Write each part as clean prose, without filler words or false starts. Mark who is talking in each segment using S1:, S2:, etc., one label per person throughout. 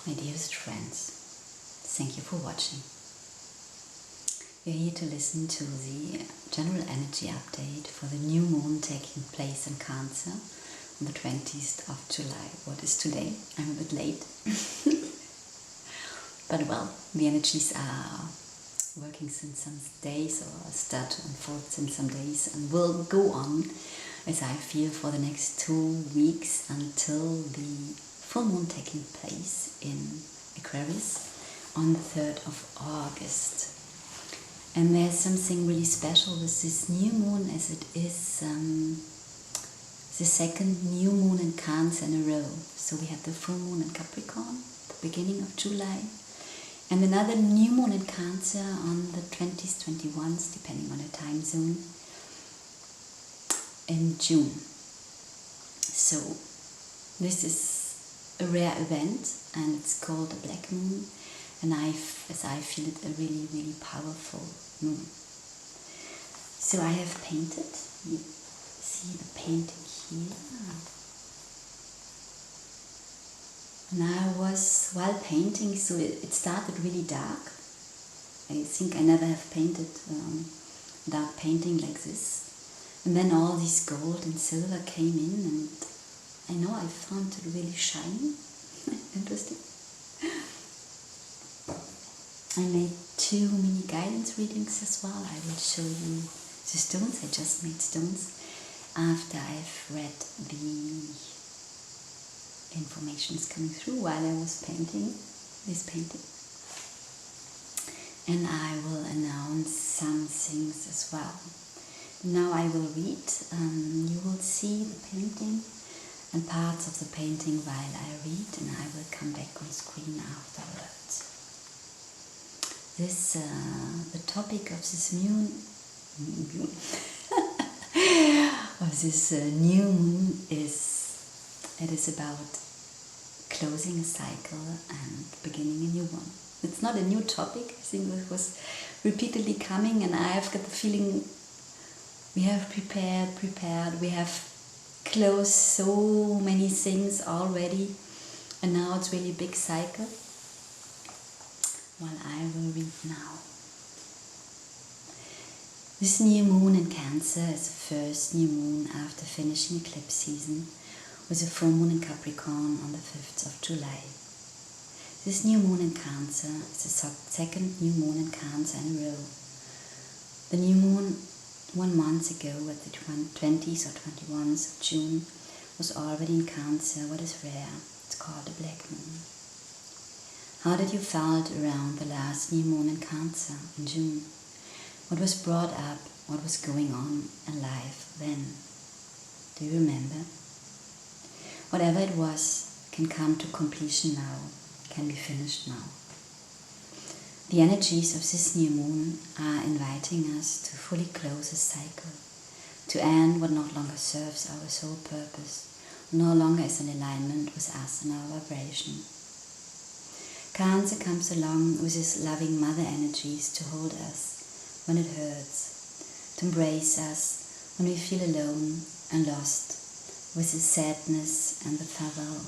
S1: My dearest friends, thank you for watching. You're here to listen to the general energy update for the new moon taking place in Cancer on the 20th of July. What is today? I'm a bit late. But well, the energies are working since some days, or start to unfold since some days, and will go on, as I feel, for the next 2 weeks until the full moon taking place in Aquarius on the 3rd of August. And there's something really special with this new moon, as it is the second new moon in Cancer in a row. So we had the full moon in Capricorn, the beginning of July, and another new moon in Cancer on the 20th, 21st, depending on the time zone, in June. So this is a rare event, and it's called a black moon, and as I feel it, a really, really powerful moon. So I have painted, you see the painting here. And I was, while painting, so it started really dark. I think I never have painted dark painting like this. And then all this gold and silver came in, and I know I found it really shiny. Interesting. I made 2 mini guidance readings as well. I will show you the stones. I just made stones after I've read the informations coming through while I was painting this painting. And I will announce some things as well. Now I will read. You will see the painting and parts of the painting while I read, and I will come back on screen afterwards. The topic of this new moon is about closing a cycle and beginning a new one. It's not a new topic. I think it was repeatedly coming, and I've got the feeling we have prepared, we have closed so many things already, and now it's really a big cycle. Well, I will read now. This new moon in Cancer is the first new moon after finishing eclipse season, with a full moon in Capricorn on the 5th of July. This new moon in Cancer is the second new moon in Cancer in a row. The new moon 1 month ago, at the 20th or 21st of June, was already in Cancer. What is rare? It's called a black moon. How did you felt around the last new moon in Cancer in June? What was brought up? What was going on in life then? Do you remember? Whatever it was can come to completion now, can be finished now. The energies of this new moon are inviting us to fully close a cycle, to end what no longer serves our sole purpose, no longer is in alignment with us and our vibration. Cancer comes along with his loving mother energies to hold us when it hurts, to embrace us when we feel alone and lost, with the sadness and the farewell.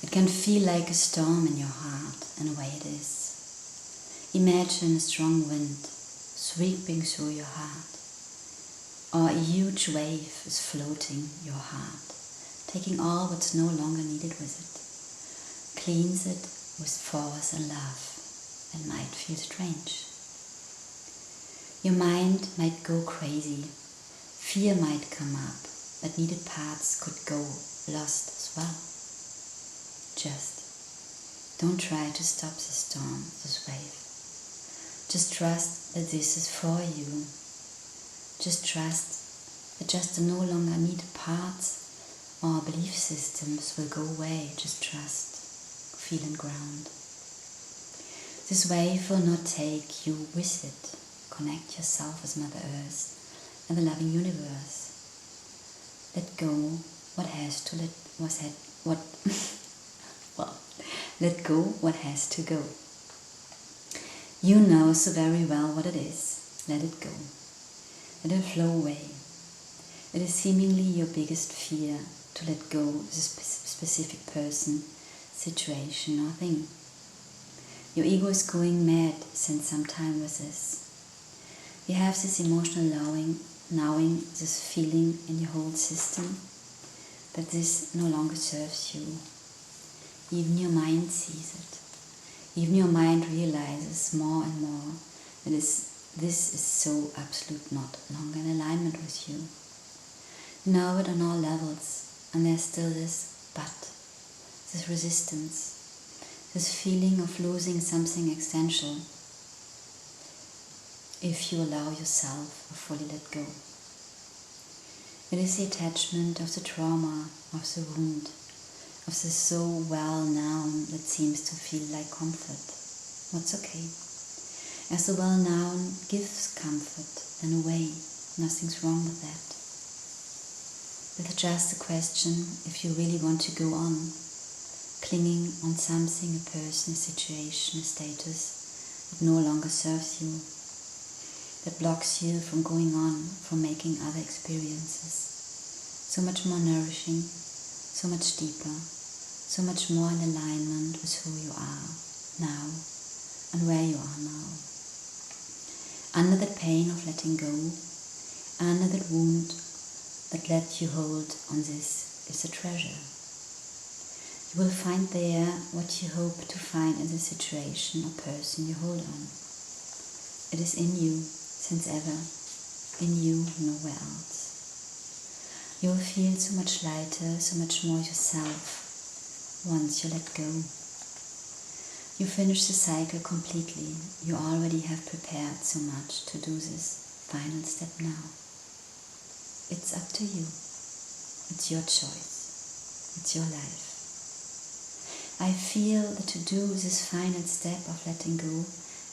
S1: It can feel like a storm in your heart, in a way it is. Imagine a strong wind sweeping through your heart, or a huge wave is floating your heart, taking all what's no longer needed with it, cleans it with force and love, and might feel strange. Your mind might go crazy, fear might come up, but needed parts could go lost as well. Just don't try to stop the storm, this wave. Just trust that this is for you. Just trust that just the no longer needed parts or belief systems will go away. Just trust, feel and ground. This wave will not take you with it. Connect yourself with Mother Earth and the loving universe. Let go what has to let go what has to go. You know so very well what it is. Let it go. Let it flow away. It is seemingly your biggest fear to let go of a specific person, situation or thing. Your ego is going mad since some time with this. You have this emotional knowing, this feeling in your whole system that this no longer serves you. Even your mind sees it. Even your mind realizes more and more that this is so absolute not longer in alignment with you. You know it on all levels, and there's still this but, this resistance, this feeling of losing something essential if you allow yourself to fully let go. It is the attachment of the trauma, of the wound, of the so well known that seems to feel like comfort. What's okay? As the well known gives comfort in a way, nothing's wrong with that. It's just a question if you really want to go on, clinging on something, a person, a situation, a status that no longer serves you, that blocks you from going on, from making other experiences so much more nourishing, so much deeper, so much more in alignment with who you are now and where you are now. Under that pain of letting go, under that wound that let you hold on this is a treasure. You will find there what you hope to find in the situation or person you hold on. It is in you since ever, in you, nowhere else. You will feel so much lighter, so much more yourself once you let go. You finish the cycle completely. You already have prepared so much to do this final step now. It's up to you. It's your choice. It's your life. I feel that to do this final step of letting go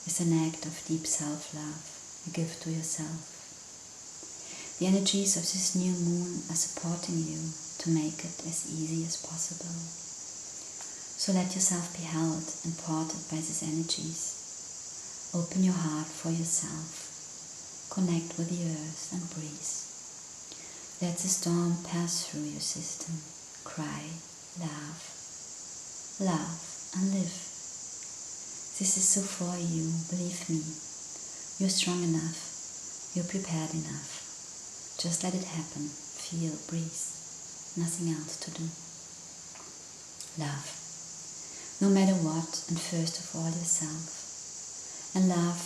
S1: is an act of deep self-love, a gift to yourself. The energies of this new moon are supporting you to make it as easy as possible. So let yourself be held and ported by these energies. Open your heart for yourself. Connect with the earth and breathe. Let the storm pass through your system. Cry, laugh, and live. This is so for you, believe me. You're strong enough. You're prepared enough. Just let it happen. Feel, breathe. Nothing else to do. Love. No matter what, and first of all yourself. And love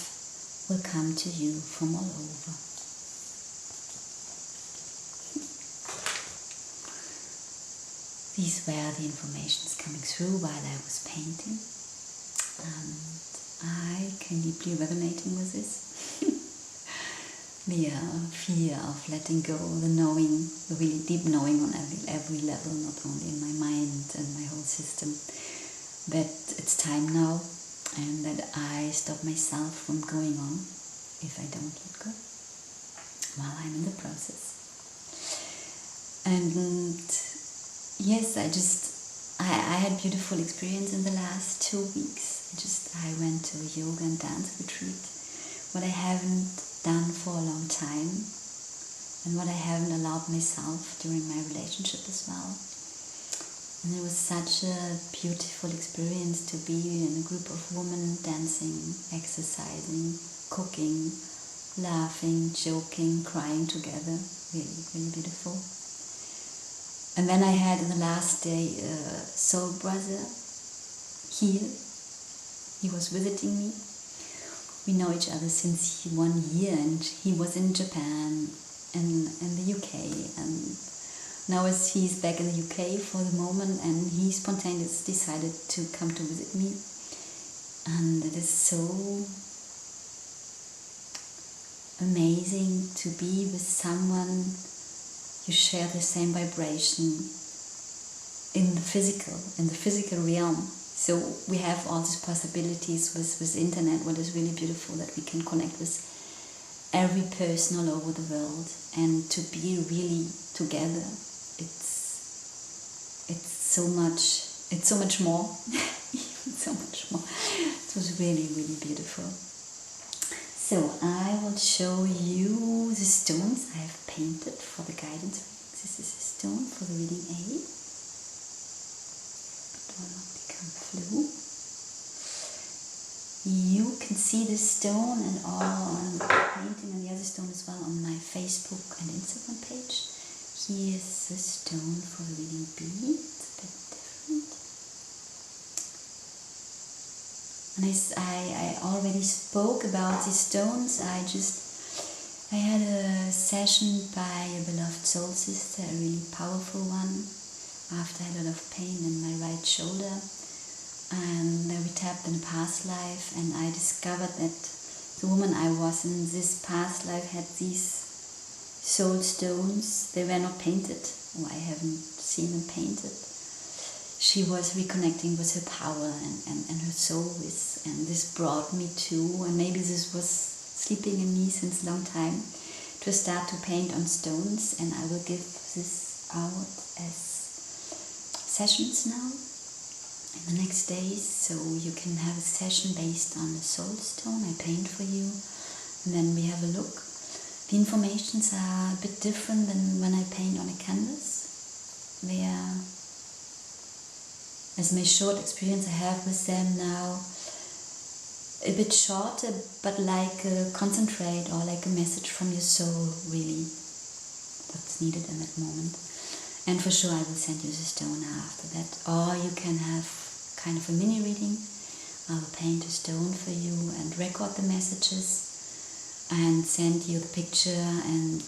S1: will come to you from all over. These were the informations coming through while I was painting, and I can deeply resonating with this. The fear of letting go, the knowing, the really deep knowing on every level, not only in my mind and my whole system, that it's time now, and that I stop myself from going on if I don't let go while I'm in the process. And yes, I had beautiful experience in the last 2 weeks. I went to a yoga and dance retreat, what I haven't done for a long time, and what I haven't allowed myself during my relationship as well. And it was such a beautiful experience to be in a group of women dancing, exercising, cooking, laughing, joking, crying together. Really, really beautiful. And then I had on the last day a soul brother here. He was visiting me. We know each other since 1 year, and he was in Japan and in the UK. And now he's back in the UK for the moment, and he spontaneously decided to come to visit me. And it is so amazing to be with someone you share the same vibration in the physical realm. So we have all these possibilities with the internet, what is really beautiful, that we can connect with every person all over the world, and to be really together. It's so much more. So much more. It was really, really beautiful. So I will show you the stones I have painted for the guidance. This is a stone for the reading aid. It will not be from flu. You can see the stone and all, and the painting and the other stone as well on my Facebook and Instagram page. Here's the stone for the reading bead. It's a bit different. And I already spoke about these stones. I had a session by a beloved soul sister, a really powerful one, after I had a lot of pain in my right shoulder. And we tapped in a past life, and I discovered that the woman I was in this past life had these soul stones. They were not painted, or I haven't seen them painted. She was reconnecting with her power and her soul, and this brought me to, and maybe this was sleeping in me since a long time, to start to paint on stones, and I will give this out as sessions now in the next days, so you can have a session based on the soul stone I paint for you, and then we have a look. The informations are a bit different than when I paint on a canvas. They are, as my short experience I have with them now, a bit shorter, but like a concentrate or like a message from your soul, really, what's needed in that moment. And for sure I will send you the stone after that, or you can have kind of a mini reading. I will paint a stone for you and record the messages and send you the picture and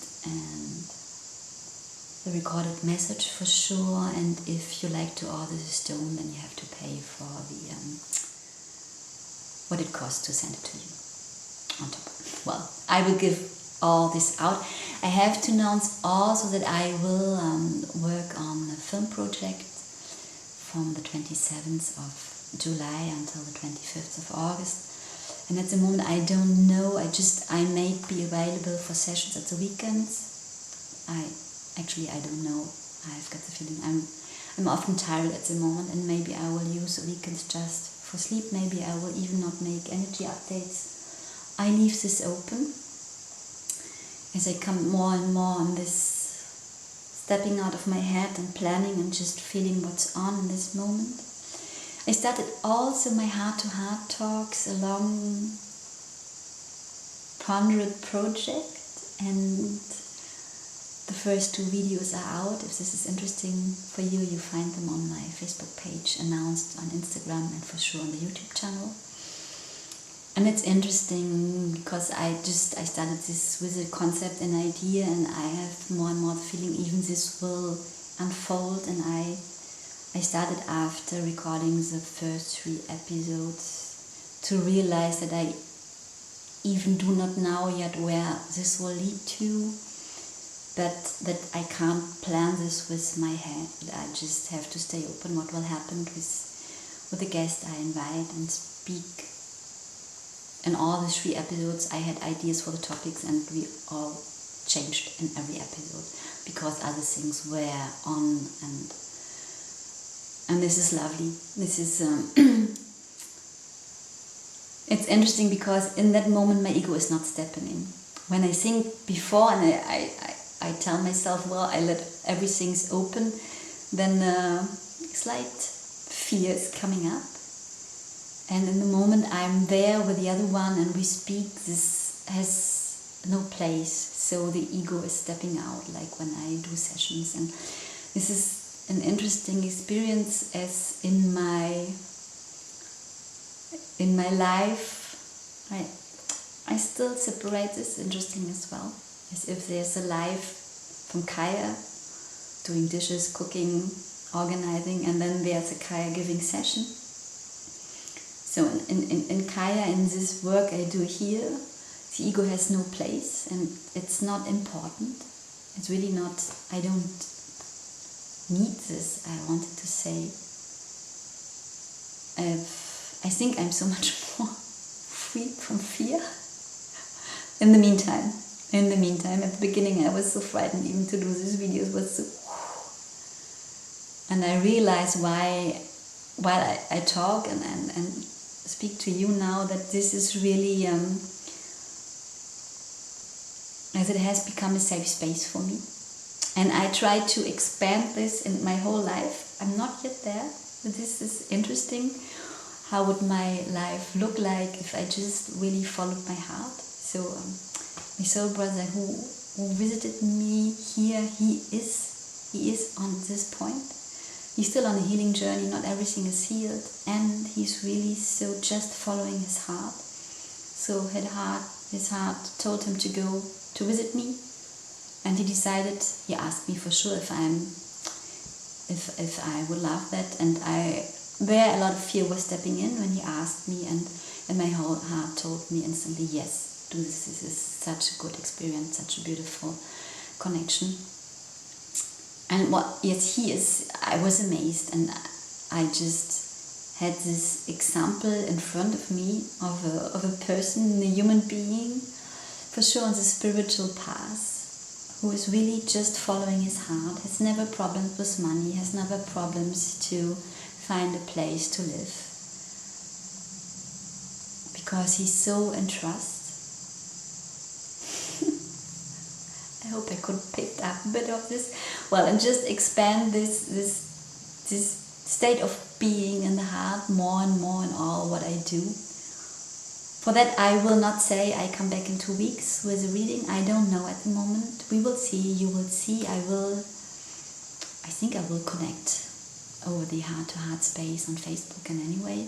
S1: the recorded message for sure. And if you like to order the stone, then you have to pay for the what it costs to send it to you on top. Well, I will give all this out. I have to announce also that I will work on a film project from the 27th of July until the 25th of August. And at the moment I don't know, I may be available for sessions at the weekends. I don't know. I've got the feeling I'm often tired at the moment, and maybe I will use the weekends just for sleep. Maybe I will even not make energy updates. I leave this open as I come more and more on this stepping out of my head and planning and just feeling what's on in this moment. I started also my heart-to-heart talks along Pondered project, and the first 2 videos are out. If this is interesting for you, you find them on my Facebook page, announced on Instagram, and for sure on the YouTube channel. And it's interesting because I started this with a concept and idea, and I have more and more the feeling even this will unfold. And I started after recording the first 3 episodes to realize that I even do not know yet where this will lead to, but that I can't plan this with my head. I just have to stay open what will happen with the guest I invite and speak. In all the 3 episodes I had ideas for the topics, and we all changed in every episode because other things were on, and this is lovely. This is it's interesting because in that moment my ego is not stepping in. When I think before and I tell myself, well, I let everything open, then slight fear is coming up. And in the moment I'm there with the other one and we speak, this has no place. So the ego is stepping out, like when I do sessions. And this is an interesting experience, as in my life, I still separate this, interesting as well, as if there's a life from Kaija, doing dishes, cooking, organizing, and then there's a Kaija giving session. So in Kaija, in this work I do here, the ego has no place, and it's not important. It's really not, I don't need this, I wanted to say. I think I'm so much more free from fear. In the meantime, at the beginning I was so frightened even to do these videos, and I realize while I talk and speak to you now, that this is really, as it has become a safe space for me. And I try to expand this in my whole life. I'm not yet there, But this is interesting. How would my life look like if I just really followed my heart? So my soul brother who visited me here, he is on this point. He's still on a healing journey, not everything is healed, and he's really so just following his heart. So his heart told him to go to visit me, and he asked me for sure if I would love that, and where a lot of fear was stepping in when he asked me, and my whole heart told me instantly, yes, do this. This is such a good experience, such a beautiful connection. And I was amazed, and I just had this example in front of me of a person, a human being, for sure on the spiritual path, who is really just following his heart, has never problems with money, has never problems to find a place to live, because he's so in trust. I hope I could pick up a bit of this. Well, and just expand this state of being in the heart more and more in all what I do. For that, I will not say I come back in 2 weeks with a reading. I don't know at the moment. We will see. You will see. I think I will connect over the heart-to-heart space on Facebook and anyway.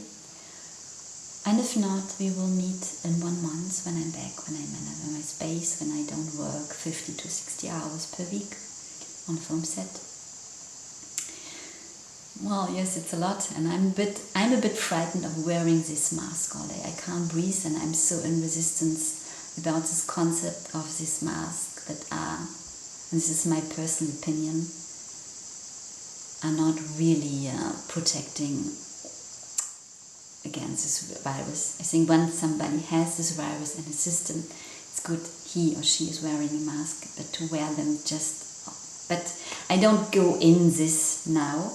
S1: And if not, we will meet in 1 month when I'm back, when I'm in my space, when I don't work 50 to 60 hours per week on a film set. Well, yes, it's a lot, and I'm a bit frightened of wearing this mask all day. I can't breathe, and I'm so in resistance about this concept of this mask that and this is my personal opinion, are not really protecting against this virus. I think when somebody has this virus in his system, it's good he or she is wearing a mask, but to wear them but I don't go in this now.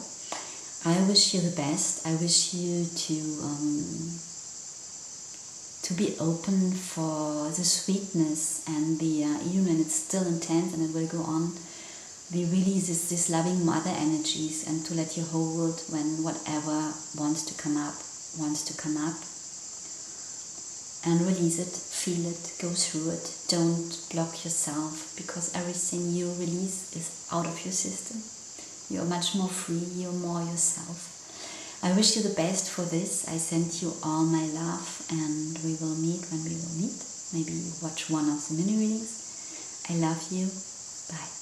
S1: I wish you the best. I wish you to be open for the sweetness and the even when it's still intense and it will go on, we release this loving mother energies, and to let you hold when whatever wants to come up, and release it, feel it, go through it. Don't block yourself, because everything you release is out of your system. You're much more free, you're more yourself. I wish you the best for this. I send you all my love, and we will meet when we will meet. Maybe watch one of the mini readings. I love you. Bye.